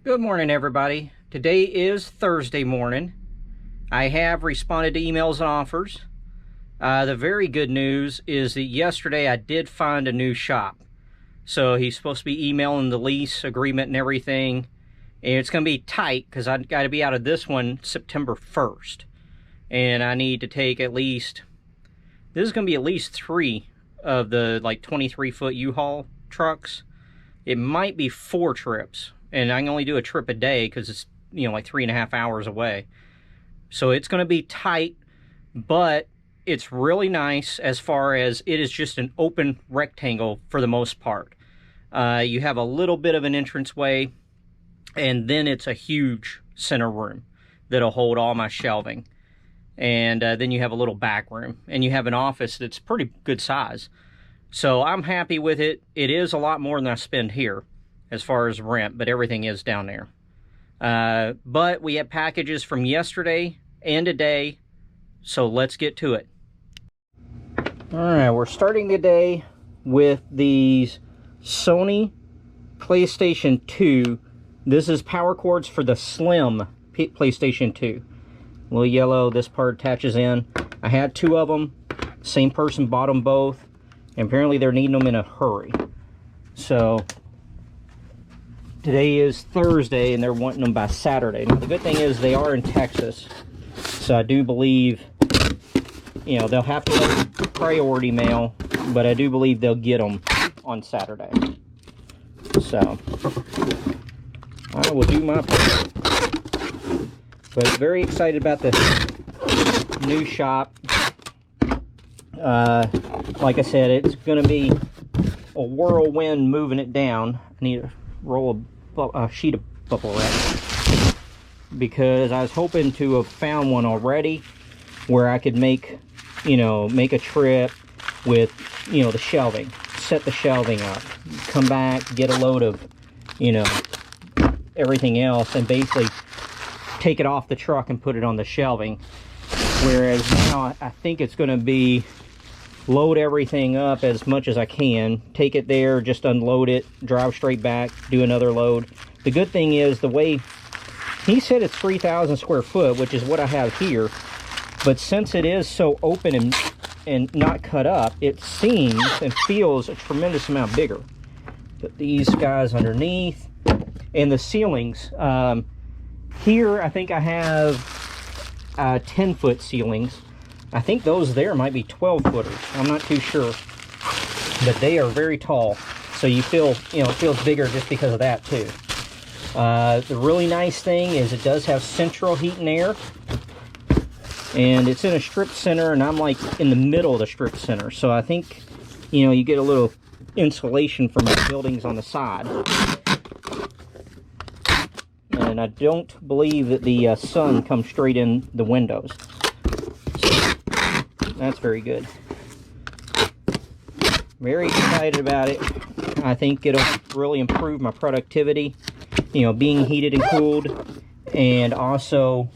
Good morning, everybody. Today is Thursday morning. I have responded to emails and offers. The very good news is that yesterday I did find a new shop. So he's supposed to be emailing the lease agreement and everything. And it's going to be tight because I've got to be out of this one September 1st. And I need to take at least, this is going to be at least 3 of the like 23-foot U-Haul trucks. It might be 4 trips. And I can only do a trip a day because it's, like 3.5 hours away. So it's going to be tight, but it's really nice as far as it is just an open rectangle for the most part. You have a little bit of an entranceway, and then it's a huge center room that'll hold all my shelving. And then you have a little back room, and you have an office that's pretty good size. So I'm happy with it. It is a lot more than I spend here as far as rent, but everything is down there. But we have packages from yesterday and today, so let's get to it. All right, we're starting the day with these Sony PlayStation 2. This is power cords for the slim PlayStation 2. A little yellow, this part attaches in. I had 2 of them. Same person bought them both. And apparently they're needing them in a hurry. So today is Thursday and they're wanting them by Saturday. Now, the good thing is they are in Texas. So I do believe, they'll have to let priority mail, but I do believe they'll get them on Saturday. So I will do my part. But very excited about the new shop. Like I said, it's going to be a whirlwind moving it down. I need to roll a sheet of bubble wrap because I was hoping to have found one already where I could make a trip with, the shelving, set the shelving up, come back, get a load of, everything else, and basically take it off the truck and put it on the shelving. Whereas now I think it's going to be load everything up as much as I can, take it there, just unload it, drive straight back, do another load. The good thing is the way he said it's 3,000 square foot, which is what I have here, but since it is so open and not cut up, it seems and feels a tremendous amount bigger. Put these guys underneath, and the ceilings. Here I think I have 10-foot ceilings. I think those there might be 12-footers. I'm not too sure. But they are very tall. So you feel, it feels bigger just because of that too. The really nice thing is it does have central heat and air. And it's in a strip center, and I'm like in the middle of the strip center. So I think, you get a little insulation from the buildings on the side. And I don't believe that the sun comes straight in the windows. That's very good. Very excited about it. I think it'll really improve my productivity, being heated and cooled. And also,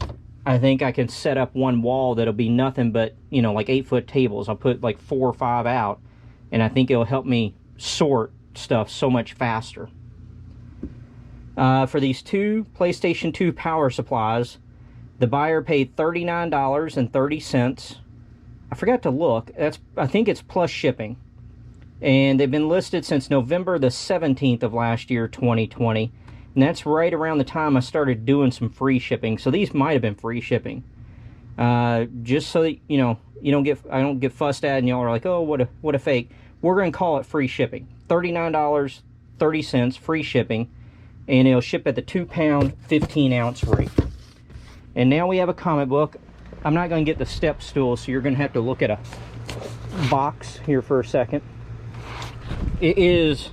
I think I can set up one wall that'll be nothing but, like 8-foot tables. I'll put like 4 or 5 out, and I think it'll help me sort stuff so much faster. For these 2 PlayStation 2 power supplies, the buyer paid $39.30. I forgot to look. I think it's plus shipping. And they've been listed since November the 17th of last year, 2020. And that's right around the time I started doing some free shipping. So these might have been free shipping. Just so that, I don't get fussed at and y'all are like, oh, what a fake. We're going to call it free shipping. $39.30 free shipping. And it'll ship at the 2-pound, 15-ounce rate. And now we have a comic book. I'm not going to get the step stool, so you're going to have to look at a box here for a second. It is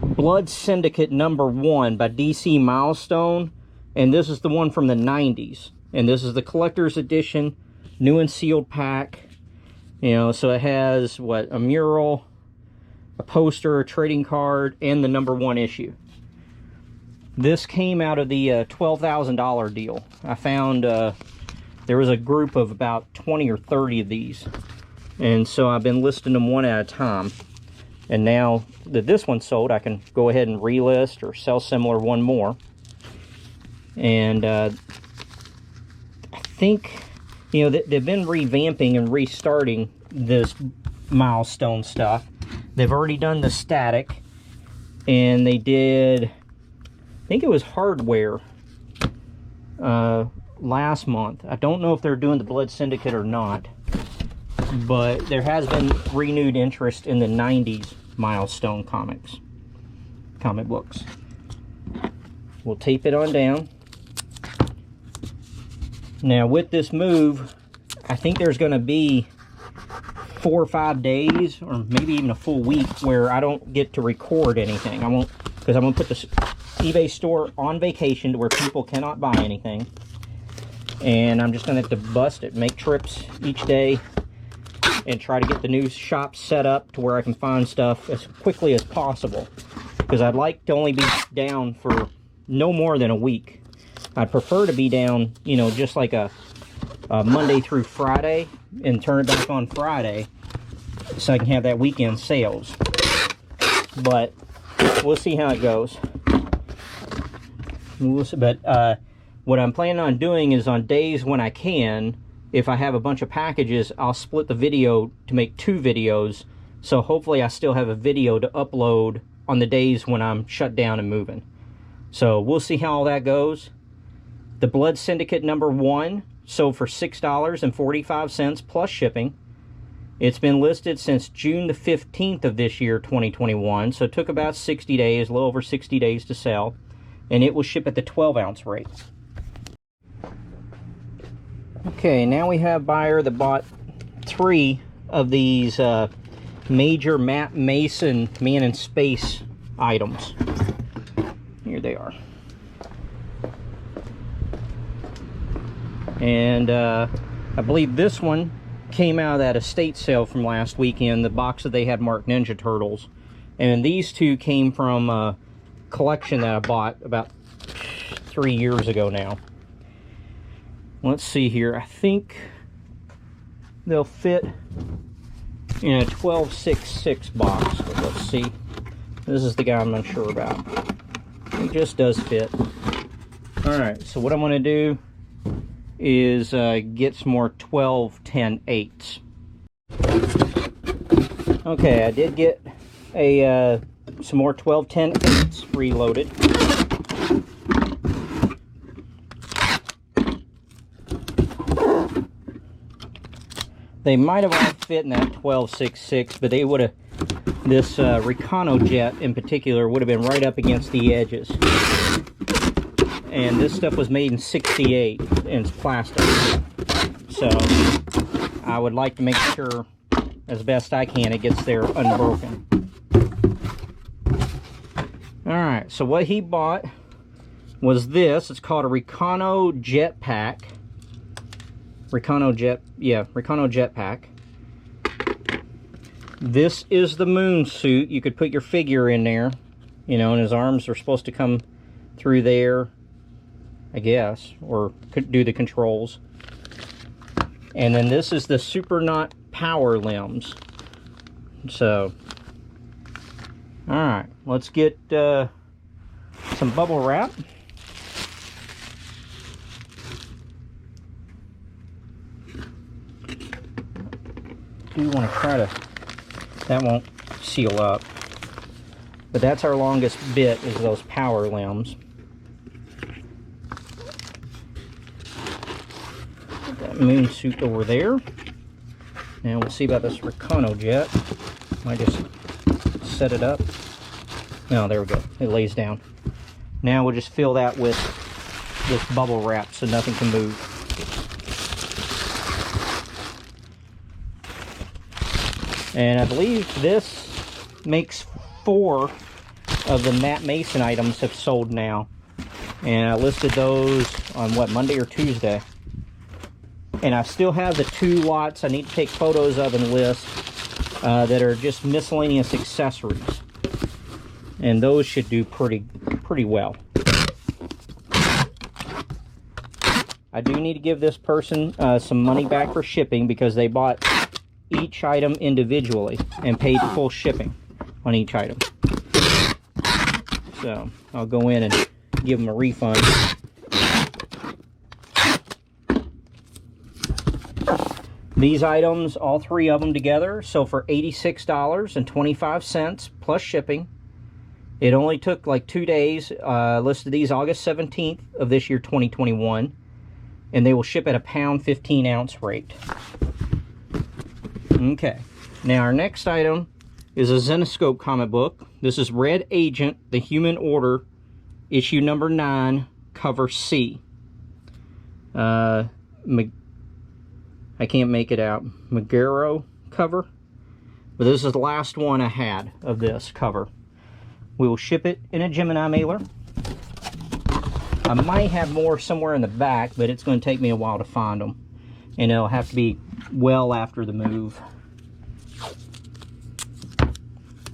Blood Syndicate #1 by DC Milestone, and this is the one from the 90s. And this is the collector's edition, new and sealed pack. So it has, a mural, a poster, a trading card, and the #1 issue. This came out of the $12,000 deal. I found there was a group of about 20 or 30 of these. And so I've been listing them one at a time. And now that this one's sold, I can go ahead and relist or sell similar one more. And I think, you know, they've been revamping and restarting this milestone stuff. They've already done the static, and they did, I think it was hardware last month. I don't know if they're doing the Blood Syndicate or not, but there has been renewed interest in the 90s milestone comic books. We'll tape it on down. Now with this move, I think there's going to be 4 or 5 days, or maybe even a full week, where I don't get to record anything. I won't, because I'm going to put this eBay store on vacation to where people cannot buy anything. And I'm just going to have to bust it, make trips each day, and try to get the new shop set up to where I can find stuff as quickly as possible. Because I'd like to only be down for no more than a week. I'd prefer to be down, you know, just like a Monday through Friday, and turn it back on Friday, so I can have that weekend sales. But we'll see how it goes. But what I'm planning on doing is, on days when I can, if I have a bunch of packages, I'll split the video to make 2 videos. So hopefully I still have a video to upload on the days when I'm shut down and moving. So we'll see how all that goes. The Blood Syndicate #1 sold for $6.45 plus shipping. It's been listed since June the 15th of this year, 2021. So it took about 60 days, a little over 60 days to sell. And it will ship at the 12-ounce rate. Okay, now we have a buyer that bought 3 of these major Matt Mason Man in Space items. Here they are. And I believe this one came out of that estate sale from last weekend, the box that they had marked Ninja Turtles. And these 2 came from a collection that I bought about 3 years ago now. Let's see here. I think they'll fit in a 12.66 box. But let's see. This is the guy I'm unsure about. It just does fit. Alright, so what I'm going to do is get some more 12-10-8s. Okay, I did get some more 12-10-8s reloaded. They might have all fit in that 12.66, but they would have, this Recano Jet in particular would have been right up against the edges. And this stuff was made in '68, and it's plastic. So I would like to make sure, as best I can, it gets there unbroken. Alright, so what he bought was this. It's called a Recano Jetpack. Recano Jetpack. This is the moon suit. You could put your figure in there, you know, and his arms are supposed to come through there, I guess, or could do the controls. And then this is the Supernaut power limbs. So, alright, let's get some bubble wrap. I do want to try to, that won't seal up, but that's our longest bit, is those power limbs. Put that moon suit over there. Now we'll see about this Recano Jet. I just set it up. No, there we go. It lays down. Now we'll just fill that with this bubble wrap so nothing can move. And I believe this makes 4 of the Matt Mason items have sold now. And I listed those on, what, Monday or Tuesday. And I still have the 2 lots I need to take photos of and list that are just miscellaneous accessories. And those should do pretty well. I do need to give this person some money back for shipping, because they bought each item individually and paid full shipping on each item. So I'll go in and give them a refund. These items, all three of them together, so for $86.25 plus shipping. It only took like 2 days. Listed these August 17th of this year, 2021. And they will ship at a pound 15 ounce rate. Okay. Now our next item is a Zenoscope comic book. This is Red Agent, The Human Order, issue number 9, cover C. I can't make it out. Magaro cover. But this is the last one I had of this cover. We will ship it in a Gemini mailer. I might have more somewhere in the back, but it's going to take me a while to find them. And it'll have to be well after the move.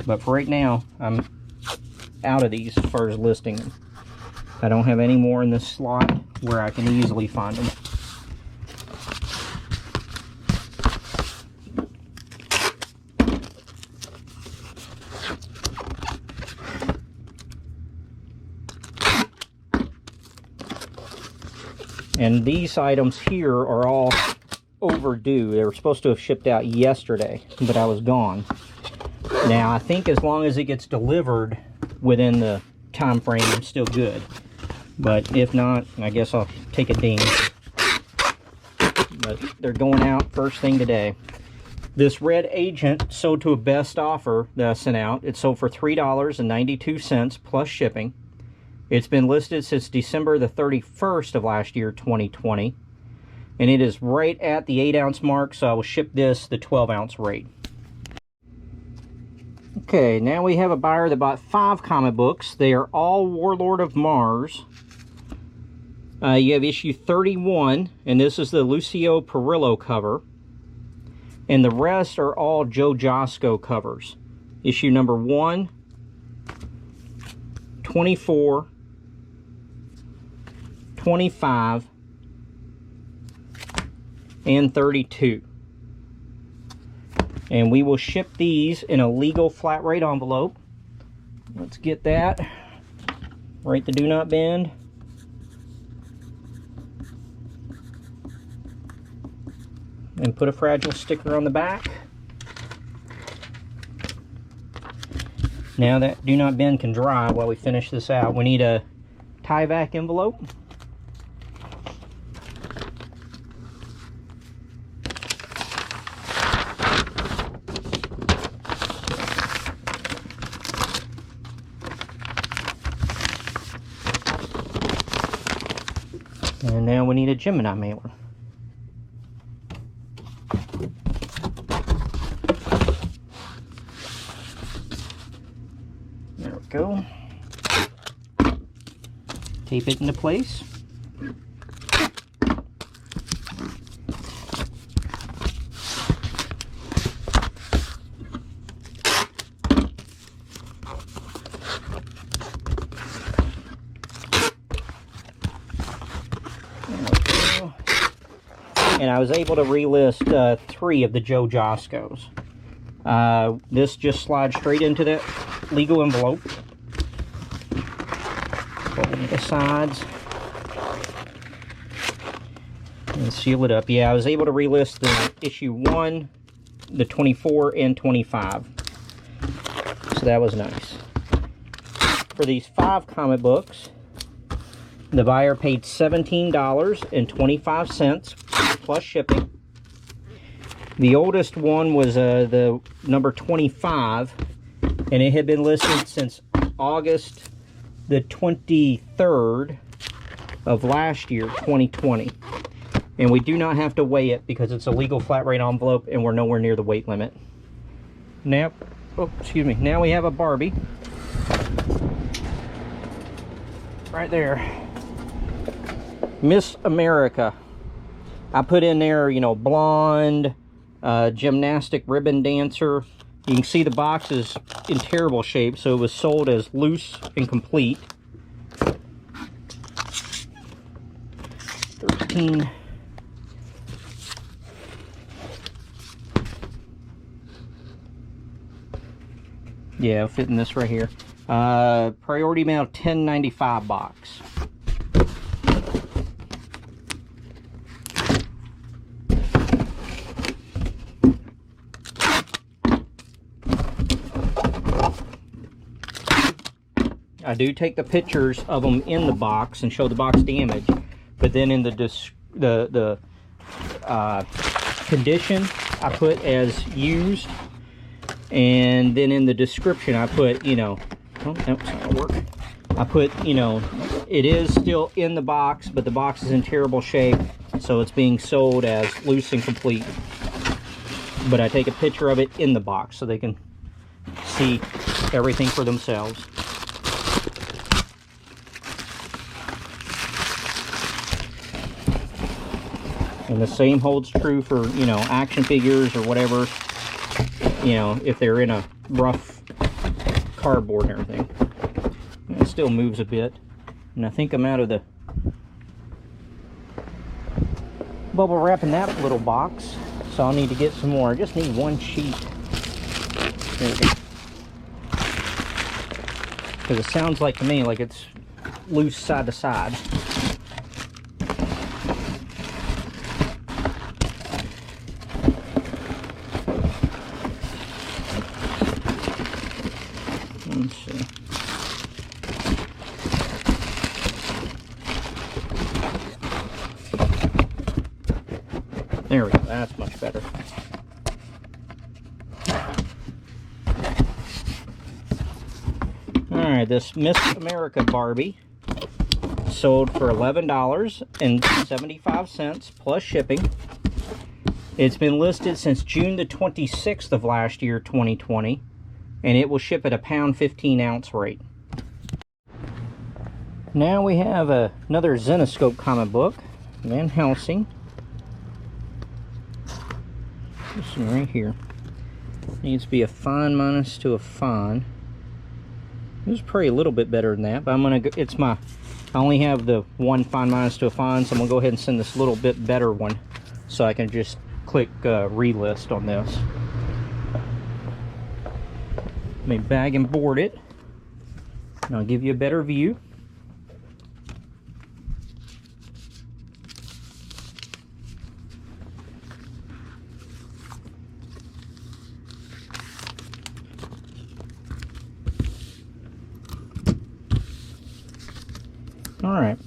But for right now, I'm out of these as far as listing them. I don't have any more in this slot where I can easily find them. And these items here are all overdue. They were supposed to have shipped out yesterday, but I was gone. Now, I think as long as it gets delivered within the time frame, it's still good. But if not, I guess I'll take a ding. But they're going out first thing today. This Red Agent sold to a best offer that I sent out. It sold for $3.92 plus shipping. It's been listed since December the 31st of last year, 2020. And it is right at the 8 ounce mark, so I will ship this the 12 ounce rate. Okay, now we have a buyer that bought 5 comic books. They are all Warlord of Mars. You have issue 31, and this is the Lucio Perillo cover. And the rest are all Joe Josco covers. Issue number 1, 24, 25, and 32. And we will ship these in a legal flat rate envelope. Let's get that. Write the do not bend. And put a fragile sticker on the back. Now that do not bend can dry while we finish this out. We need a tie-back envelope. And now we need a Gemini mailer. There we go. Tape it into place. And I was able to relist 3 of the Joe Joscos. This just slides straight into that legal envelope. Fold the sides. And seal it up. Yeah, I was able to relist the issue 1, the 24, and 25. So that was nice. For these 5 comic books, the buyer paid $17.25 plus shipping. The oldest one was the number 25, and it had been listed since August the 23rd of last year, 2020. And we do not have to weigh it because it's a legal flat rate envelope and we're nowhere near the weight limit. Now, oh, excuse me. Now we have a Barbie. Right there. Miss America. I put in there, you know, blonde, gymnastic ribbon dancer. You can see the box is in terrible shape, so it was sold as loose and complete. 13. Yeah, it'll fit in this right here. Priority mail 1095 box. I do take the pictures of them in the box and show the box damage, but then in the condition I put as used, and then in the description I put, you know, oh, that's not gonna work. I put, you know, it is still in the box, but the box is in terrible shape, so it's being sold as loose and complete. But I take a picture of it in the box so they can see everything for themselves. And the same holds true for, you know, action figures or whatever, you know, if they're in a rough cardboard and everything. It still moves a bit. And I think I'm out of the bubble wrap in that little box, so I'll need to get some more. I just need one sheet. There we go. Because it sounds like to me like it's loose side to side. Let's see. There we go, that's much better. Alright, this Miss America Barbie sold for $11.75 plus shipping. It's been listed since June the 26th of last year, 2020, and it will ship at a £1.15 ounce rate. Now we have another Zenoscope comic book, Van Helsing. This one right here needs to be a fine minus to a fine. It was probably a little bit better than that, but I'm gonna go, it's my, I only have the one fine minus to a fine, so I'm gonna go ahead and send this little bit better one so I can just click relist on this. Let me bag and board it, and I'll give you a better view. Alright,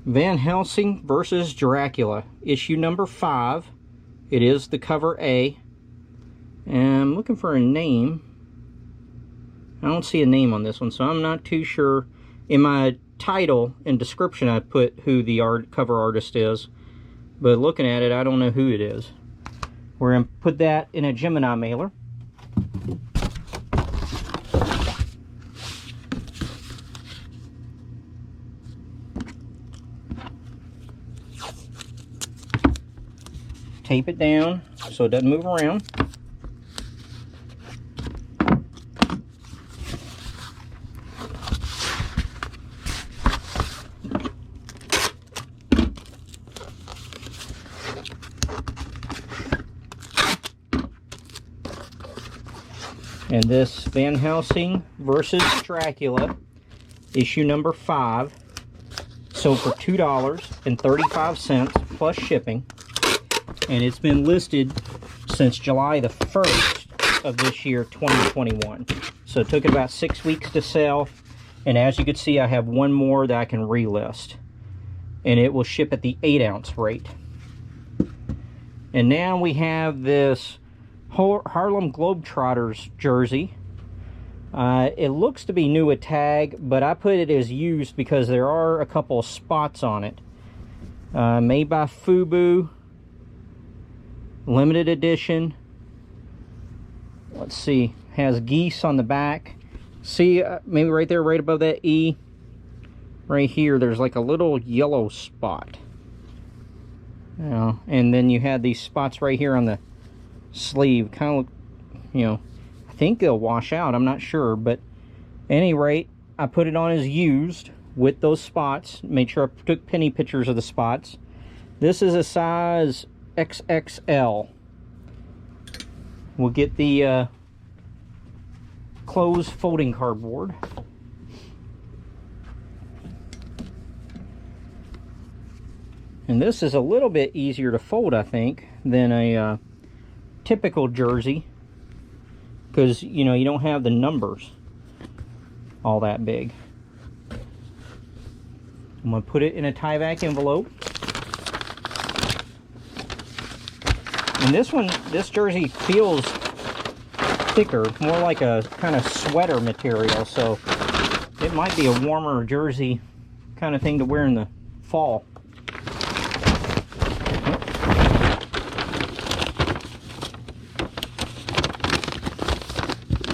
Van Helsing versus Dracula, issue number 5. It is the cover A. And I'm looking for a name. I don't see a name on this one, so I'm not too sure. In my title and description I put who the cover artist is, but looking at it I don't know who it is. We're going to put that in a Gemini mailer. Tape it down so it doesn't move around. And this Van Helsing versus Dracula, issue number 5, sold for $2.35 plus shipping. And it's been listed since July the 1st of this year, 2021. So it took it about 6 weeks to sell. And as you can see, I have one more that I can relist. And it will ship at the 8-ounce rate. And now we have this Harlem Globetrotters jersey. It looks to be new at tag, but I put it as used because there are a couple of spots on it. Made by Fubu. Limited edition. Let's see, has geese on the back. See, maybe right there, right above that E, right here, there's like a little yellow spot. And then you have these spots right here on the sleeve. Kind of look, you know, I think they'll wash out, I'm not sure, but at any rate, I put it on as used with those spots. Made sure I took penny pictures of the spots. This is a size XXL. We'll get the closed folding cardboard. And this is a little bit easier to fold, I think, than a typical jersey, because you know you don't have the numbers. all that big. I'm going to put it in a Tyvek envelope. And this jersey feels thicker, more like a kind of sweater material, so it might be a warmer jersey kind of thing to wear in the fall.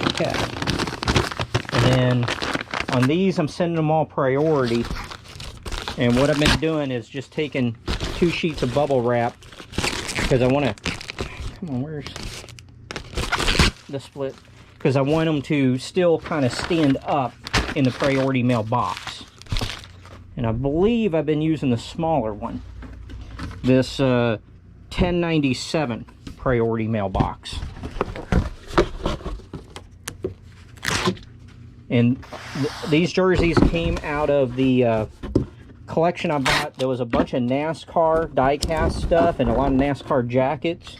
Okay. And then on these, I'm sending them all priority. And what I've been doing is just taking 2 sheets of bubble wrap, because I want to, come on, where's the split? Because I want them to still kind of stand up in the priority mail box. And I believe I've been using the smaller one, this 1097 priority mail box. And these jerseys came out of the collection I bought. There was a bunch of NASCAR die-cast stuff and a lot of NASCAR jackets,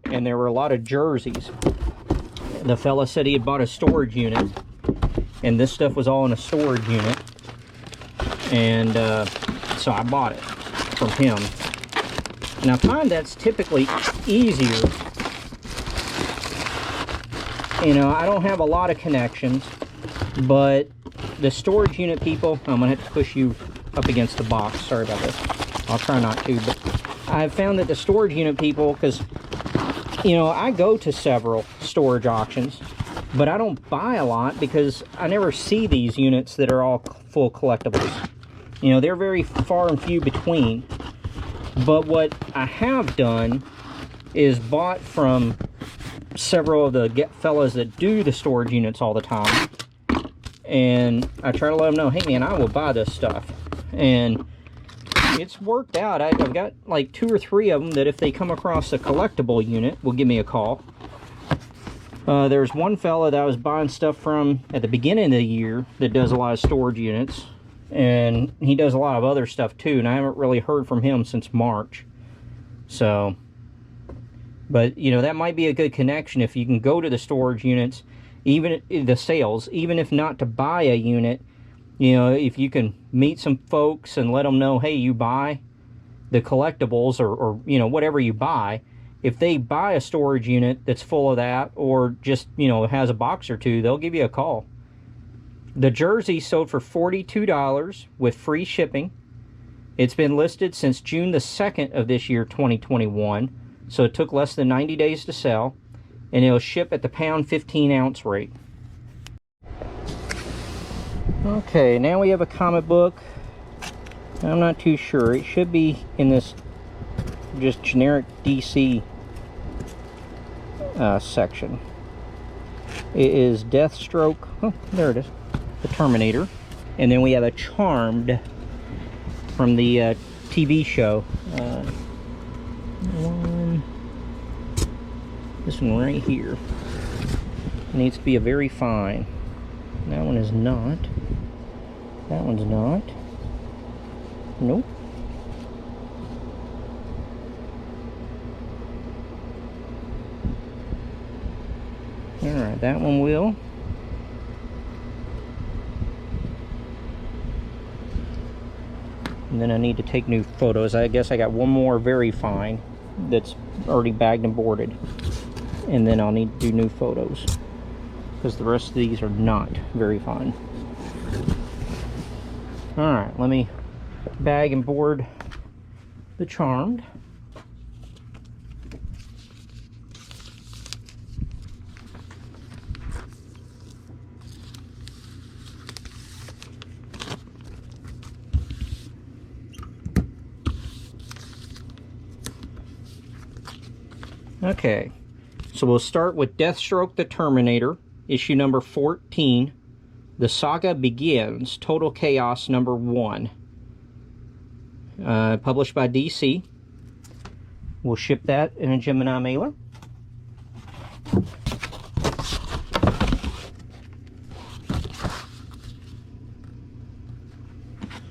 and there were a lot of jerseys. The fella said he had bought a storage unit, and this stuff was all in a storage unit, and so I bought it from him. And I find that's typically easier. You know, I don't have a lot of connections, but the storage unit people, I'm gonna have to push you up against the box, sorry about this, I'll try not to, but I've found that the storage unit people, because you know, I go to several storage auctions, but I don't buy a lot because I never see these units that are all full collectibles. You know, they're very far and few between. But what I have done is bought from several of the fellas that do the storage units all the time, and I try to let them know, hey man, I will buy this stuff. And it's worked out. I've got like 2 or 3 of them that if they come across a collectible unit will give me a call. There's one fella that I was buying stuff from at the beginning of the year that does a lot of storage units, and he does a lot of other stuff too, and I haven't really heard from him since March. So, but you know, that might be a good connection if you can go to the storage units, even the sales, even if not to buy a unit. You know, if you can meet some folks and let them know, hey, you buy the collectibles or you know, whatever you buy. If they buy a storage unit that's full of that, or just, you know, has a box or 2, they'll give you a call. The jersey sold for $42 with free shipping. It's been listed since June the 2nd of this year, 2021. So it took less than 90 days to sell. And it'll ship at the pound 15-ounce rate. Okay, now we have a comic book. I'm not too sure. It should be in this just generic DC section. It is Deathstroke. Oh, there it is. The Terminator. And then we have a Charmed from the TV show. This one right here. It needs to be a very fine. That one is not. That one's not. Nope. Alright, that one will. And then I need to take new photos. I guess I got one more very fine that's already bagged and boarded. And then I'll need to do new photos, because the rest of these are not very fine. Alright, let me bag and board the Charmed. Okay, so we'll start with Deathstroke the Terminator, issue number 14. The Saga Begins, Total Chaos number 1. Published by DC. We'll ship that in a Gemini mailer.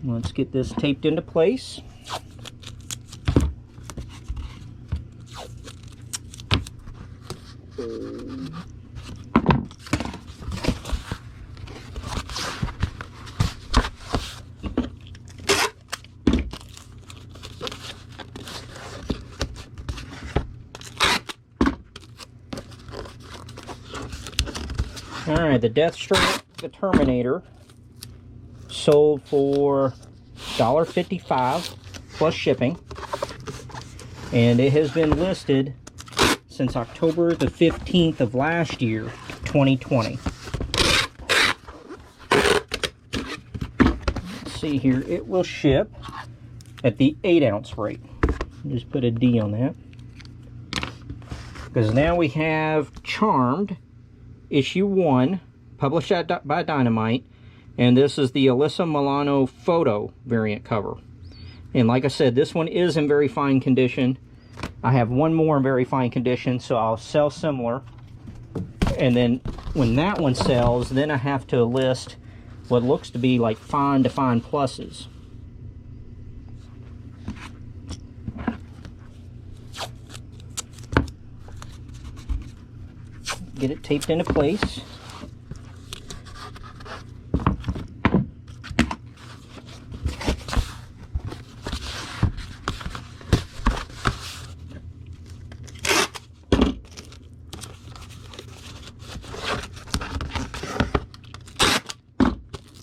Let's get this taped into place. Alright, the Deathstroke, the Terminator, sold for $1.55 plus shipping. And it has been listed since October the 15th of last year, 2020. Let's see here, it will ship at the 8-ounce rate. Just put a D on that. Because now we have Charmed, issue 1, published by Dynamite. And this is the Alyssa Milano photo variant cover. And like I said, this one is in very fine condition. I have one more in very fine condition, so I'll sell similar. And then when that one sells, then I have to list what looks to be like fine to fine pluses. Get it taped into place.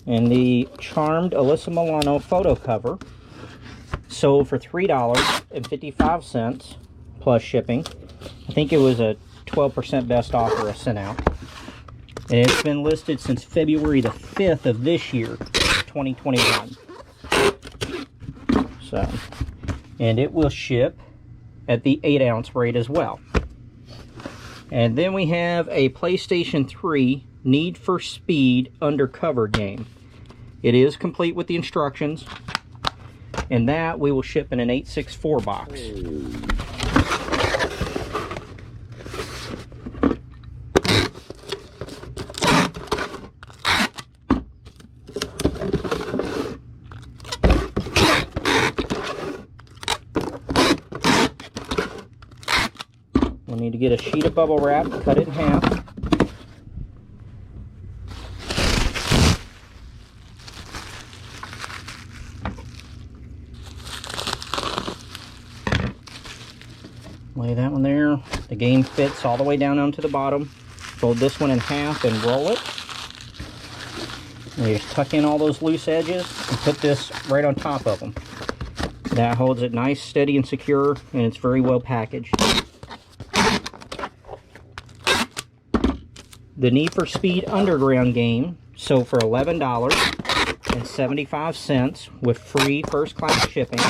And the Charmed Alyssa Milano photo cover sold for $3.55 plus shipping. I think it was a 12% best offer I sent out. And it's been listed since February the 5th of this year, 2021. So, and it will ship at the 8-ounce rate as well. And then we have a PlayStation 3 Need for Speed Undercover game. It is complete with the instructions, and that we will ship in an 864 box. We'll need to get a sheet of bubble wrap, cut it in half. Lay that one there. The game fits all the way down onto the bottom. Fold this one in half and roll it. And you just tuck in all those loose edges and put this right on top of them. That holds it nice, steady, and secure, and it's very well packaged. The Need for Speed Underground game sold for $11.75 with free first-class shipping.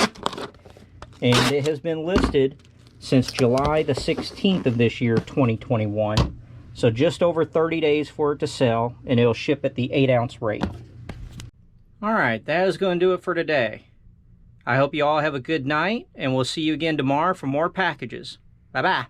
And it has been listed since July the 16th of this year, 2021. So just over 30 days for it to sell, and it'll ship at the 8-ounce rate. Alright, that is going to do it for today. I hope you all have a good night, and we'll see you again tomorrow for more packages. Bye-bye.